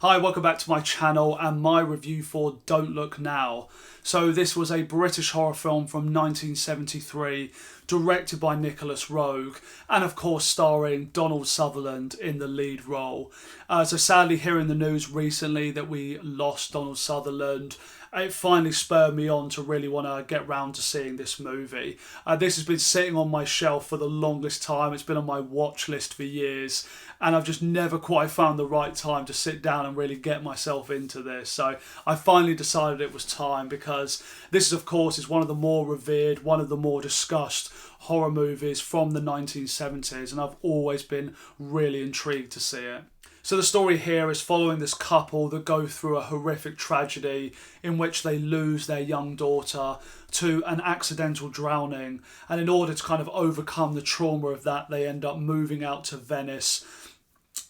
Hi, welcome back to my channel and my review for Don't Look Now. So this was a British horror film from 1973, directed by Nicholas Roeg, and of course starring Donald Sutherland in the lead role. So sadly, hearing the news recently that we lost Donald Sutherland, it finally spurred me on to really want to get round to seeing this movie. This has been sitting on my shelf for the longest time. It's been on my watch list for years, and I've just never quite found the right time to sit down and really get myself into this. So I finally decided it was time, because this, of course, is one of the more revered, one of the more discussed horror movies from the 1970s, and I've always been really intrigued to see it. So the story here is following this couple that go through a horrific tragedy in which they lose their young daughter to an accidental drowning, and in order to kind of overcome the trauma of that, they end up moving out to Venice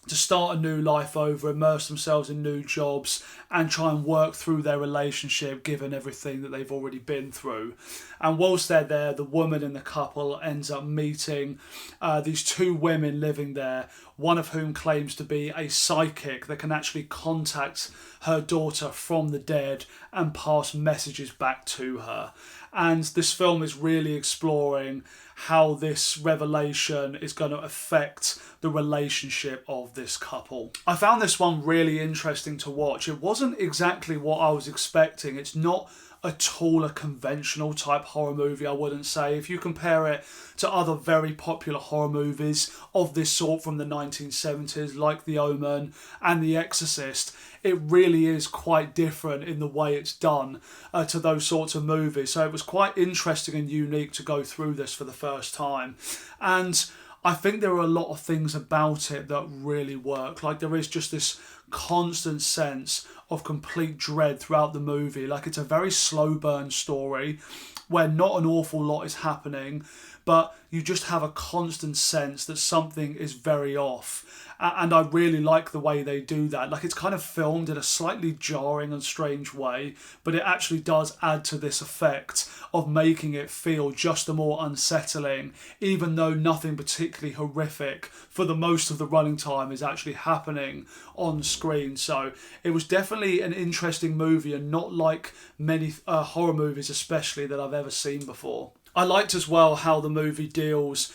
to start a new life over, immerse themselves in new jobs and try and work through their relationship given everything that they've already been through. And whilst they're there, the woman in the couple ends up meeting these two women living there, one of whom claims to be a psychic that can actually contact her daughter from the dead and pass messages back to her. And this film is really exploring how this revelation is going to affect the relationship of this couple. I found this one really interesting to watch. It wasn't exactly what I was expecting. It's not at all a conventional type horror movie, I wouldn't say. If you compare it to other very popular horror movies of this sort from the 1970s, like The Omen and The Exorcist, it really is quite different in the way it's done to those sorts of movies. So it was quite interesting and unique to go through this for the first time. And I think there are a lot of things about it that really work. Like, there is just this constant sense of complete dread throughout the movie. Like, it's a very slow burn story where not an awful lot is happening, but you just have a constant sense that something is very off. And I really like the way they do that. Like, it's kind of filmed in a slightly jarring and strange way, but it actually does add to this effect of making it feel just a more unsettling, even though nothing particularly horrific for the most of the running time is actually happening on screen. So it was definitely an interesting movie, and not like many horror movies especially that I've ever seen before. I liked as well how the movie deals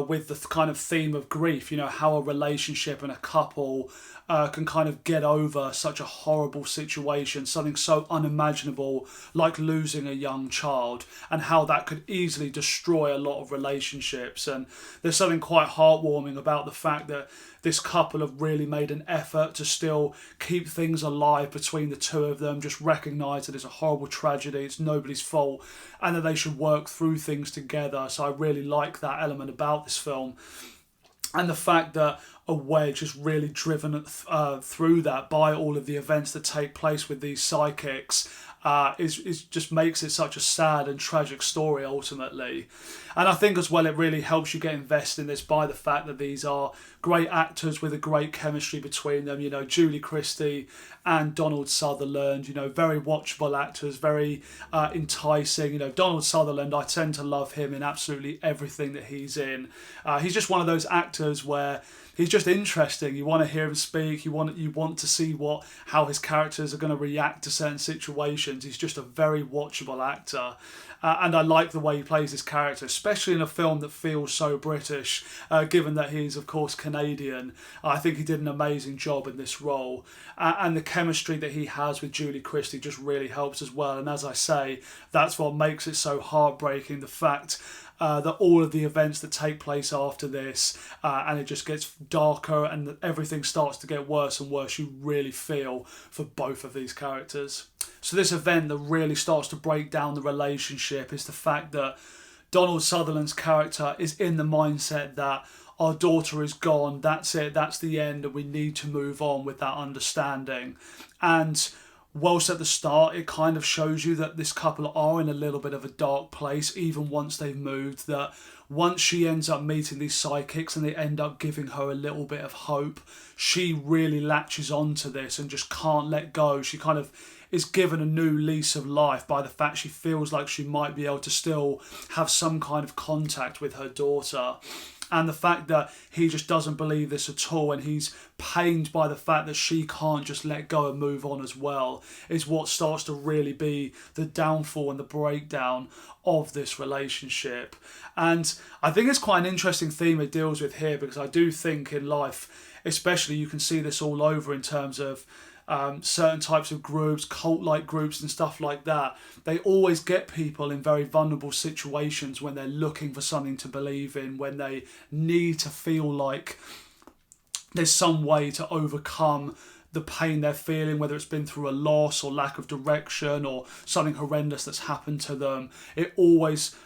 with the kind of theme of grief, you know, how a relationship and a couple can kind of get over such a horrible situation, something so unimaginable like losing a young child, and how that could easily destroy a lot of relationships. And there's something quite heartwarming about the fact that this couple have really made an effort to still keep things alive between the two of them, just recognise that it's a horrible tragedy, it's nobody's fault, and that they should work through things together. So I really like that element about this film. And the fact that a wedge is really driven through that by all of the events that take place with these psychics is just makes it such a sad and tragic story ultimately. And I think as well it really helps you get invested in this by the fact that these are great actors with a great chemistry between them. You know, Julie Christie and Donald Sutherland, you know, very watchable actors, very enticing. You know, Donald Sutherland, I tend to love him in absolutely everything that he's in. He's just one of those actors where he's just interesting. You want to hear him speak. You want to see how his characters are going to react to certain situations. He's just a very watchable actor. And I like the way he plays his character, especially in a film that feels so British, given that he's, of course, Canadian. I think he did an amazing job in this role. And the chemistry that he has with Julie Christie just really helps as well. And as I say, that's what makes it so heartbreaking, the fact that all of the events that take place after this, and it just gets darker and everything starts to get worse and worse, you really feel for both of these characters. So this event that really starts to break down the relationship is the fact that Donald Sutherland's character is in the mindset that our daughter is gone, that's it, that's the end, and we need to move on with that understanding. And whilst at the start it kind of shows you that this couple are in a little bit of a dark place, even once they've moved, that once she ends up meeting these psychics and they end up giving her a little bit of hope, she really latches onto this and just can't let go. She kind of is given a new lease of life by the fact she feels like she might be able to still have some kind of contact with her daughter. And the fact that he just doesn't believe this at all, and he's pained by the fact that she can't just let go and move on as well, is what starts to really be the downfall and the breakdown of this relationship. And I think it's quite an interesting theme it deals with here, because I do think in life, especially, you can see this all over in terms of certain types of groups, cult-like groups and stuff like that. They always get people in very vulnerable situations when they're looking for something to believe in, when they need to feel like there's some way to overcome the pain they're feeling, whether it's been through a loss or lack of direction or something horrendous that's happened to them.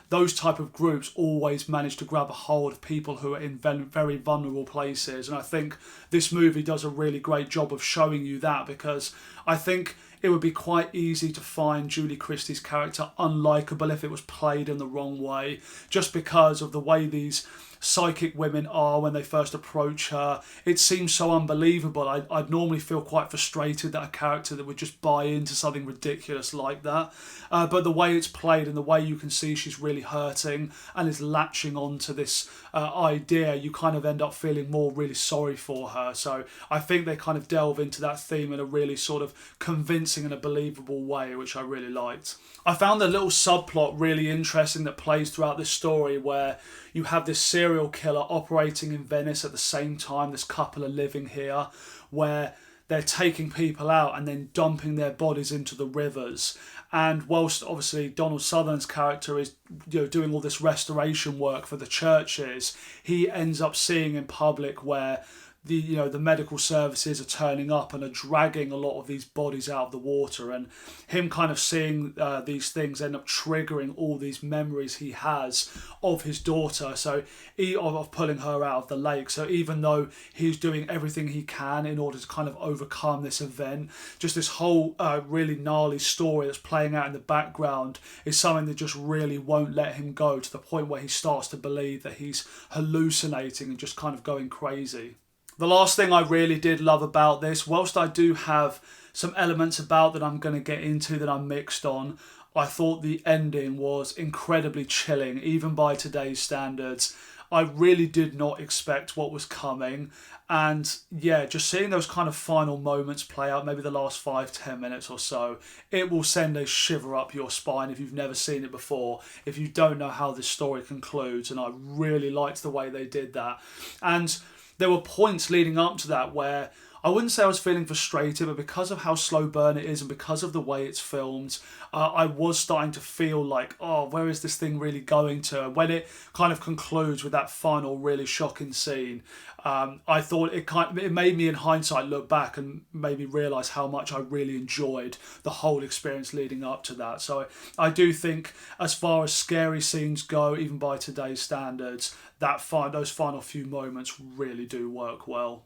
Those type of groups always manage to grab a hold of people who are in very vulnerable places. And I think this movie does a really great job of showing you that, because I think it would be quite easy to find Julie Christie's character unlikable if it was played in the wrong way, just because of the way these psychic women are when they first approach her. It seems so unbelievable. I'd normally feel quite frustrated that a character that would just buy into something ridiculous like that. But the way it's played and the way you can see she's really hurting and is latching on to this idea, you kind of end up feeling really sorry for her. So I think they kind of delve into that theme in a really sort of convincing and a believable way, which I really liked. I found the little subplot really interesting that plays throughout this story, where you have this serial killer operating in Venice at the same time this couple are living here, where they're taking people out and then dumping their bodies into the rivers. And whilst obviously Donald Sutherland's character is doing all this restoration work for the churches, he ends up seeing in public where the medical services are turning up and are dragging a lot of these bodies out of the water, and him kind of seeing these things end up triggering all these memories he has of his daughter, of pulling her out of the lake. So even though he's doing everything he can in order to kind of overcome this event, just this whole really gnarly story that's playing out in the background is something that just really won't let him go, to the point where he starts to believe that he's hallucinating and just kind of going crazy. The last thing I really did love about this, whilst I do have some elements about that I'm going to get into that I'm mixed on, I thought the ending was incredibly chilling, even by today's standards. I really did not expect what was coming. And yeah, just seeing those kind of final moments play out, maybe the last 5-10 minutes or so, it will send a shiver up your spine if you've never seen it before, if you don't know how this story concludes. And I really liked the way they did that. And there were points leading up to that where I wouldn't say I was feeling frustrated, but because of how slow burn it is and because of the way it's filmed, I was starting to feel like, oh, where is this thing really going to? When it kind of concludes with that final really shocking scene, I thought it made me in hindsight look back and made me realise how much I really enjoyed the whole experience leading up to that. So I do think, as far as scary scenes go, even by today's standards, those final few moments really do work well.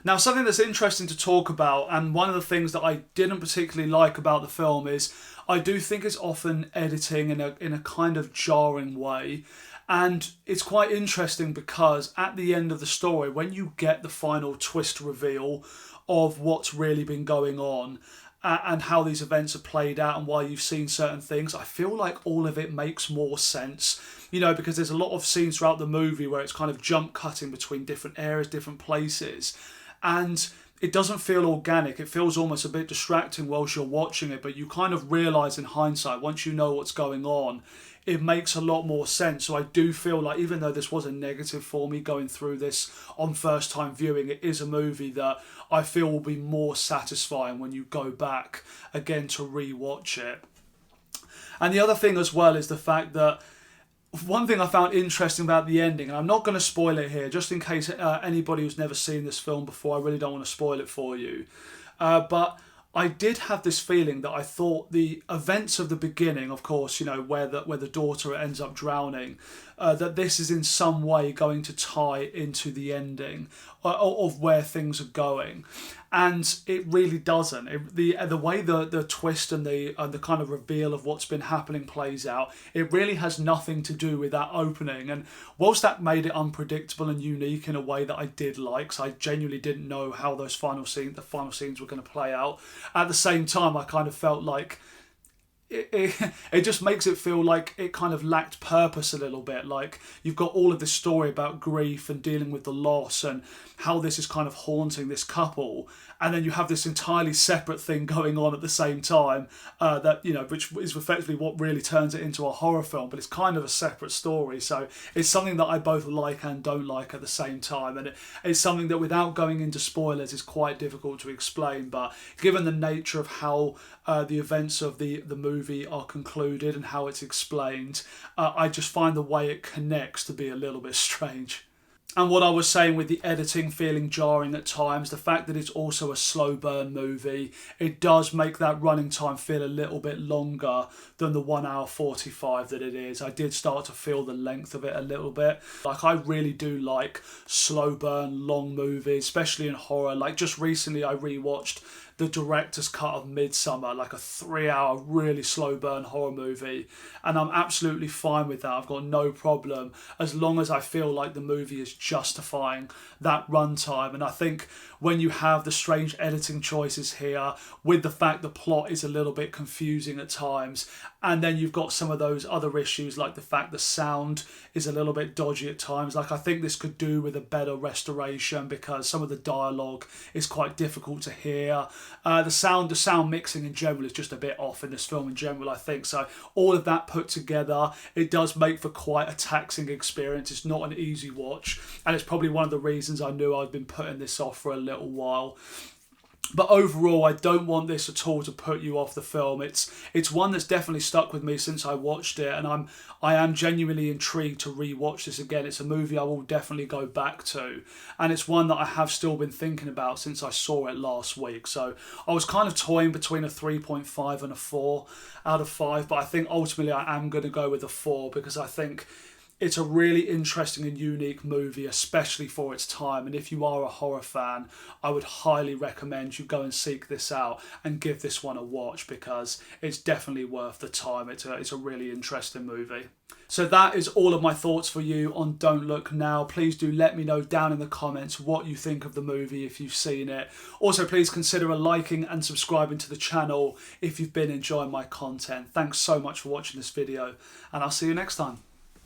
Now, something that's interesting to talk about, and one of the things that I didn't particularly like about the film, is I do think it's often editing in a kind of jarring way. And it's quite interesting because at the end of the story, when you get the final twist reveal of what's really been going on and how these events are played out and why you've seen certain things, I feel like all of it makes more sense. Because there's a lot of scenes throughout the movie where it's kind of jump cutting between different areas, different places. And it doesn't feel organic. It feels almost a bit distracting whilst you're watching it, but you kind of realise in hindsight, once you know what's going on, it makes a lot more sense. So I do feel like, even though this was a negative for me going through this on first time viewing, it is a movie that I feel will be more satisfying when you go back again to re-watch it. And the other thing as well is the fact that one thing I found interesting about the ending, and I'm not going to spoil it here, just in case anybody who's never seen this film before, I really don't want to spoil it for you. But I did have this feeling that I thought the events of the beginning, of course, where the daughter ends up drowning, that this is in some way going to tie into the ending of where things are going. And it really doesn't. The way the twist and the kind of reveal of what's been happening plays out, it really has nothing to do with that opening. And whilst that made it unpredictable and unique in a way that I did like, because I genuinely didn't know how the final scenes were going to play out, at the same time I kind of felt like it just makes it feel like it kind of lacked purpose a little bit. Like, you've got all of this story about grief and dealing with the loss and how this is kind of haunting this couple, and then you have this entirely separate thing going on at the same time, that, you know, which is effectively what really turns it into a horror film, but it's kind of a separate story. So it's something that I both like and don't like at the same time, and it's something that, without going into spoilers, is quite difficult to explain. But given the nature of how the events of the movie are concluded and how it's explained, I just find the way it connects to be a little bit strange. And what I was saying with the editing feeling jarring at times, the fact that it's also a slow burn movie, it does make that running time feel a little bit longer than the 1 hour 45 that it is. I did start to feel the length of it a little bit. Like, I really do like slow burn, long movies, especially in horror. Like, just recently I rewatched the director's cut of Midsummer, like a 3 hour really slow burn horror movie, and I'm absolutely fine with that. I've got no problem as long as I feel like the movie is justifying that runtime. And I think when you have the strange editing choices here, with the fact the plot is a little bit confusing at times, and then you've got some of those other issues like the fact the sound is a little bit dodgy at times. Like, I think this could do with a better restoration because some of the dialogue is quite difficult to hear. The sound mixing in general is just a bit off in this film in general, I think. So all of that put together, it does make for quite a taxing experience. It's not an easy watch, and it's probably one of the reasons I knew I'd been putting this off for a little while. But overall, I don't want this at all to put you off the film. It's one that's definitely stuck with me since I watched it, and I am genuinely intrigued to re-watch this again. It's a movie I will definitely go back to, and it's one that I have still been thinking about since I saw it last week. So I was kind of toying between a 3.5 and a 4 out of 5, but I think ultimately I am going to go with a 4 because I think it's a really interesting and unique movie, especially for its time. And if you are a horror fan, I would highly recommend you go and seek this out and give this one a watch because it's definitely worth the time. It's a really interesting movie. So that is all of my thoughts for you on Don't Look Now. Please do let me know down in the comments what you think of the movie if you've seen it. Also, please consider liking and subscribing to the channel if you've been enjoying my content. Thanks so much for watching this video, and I'll see you next time.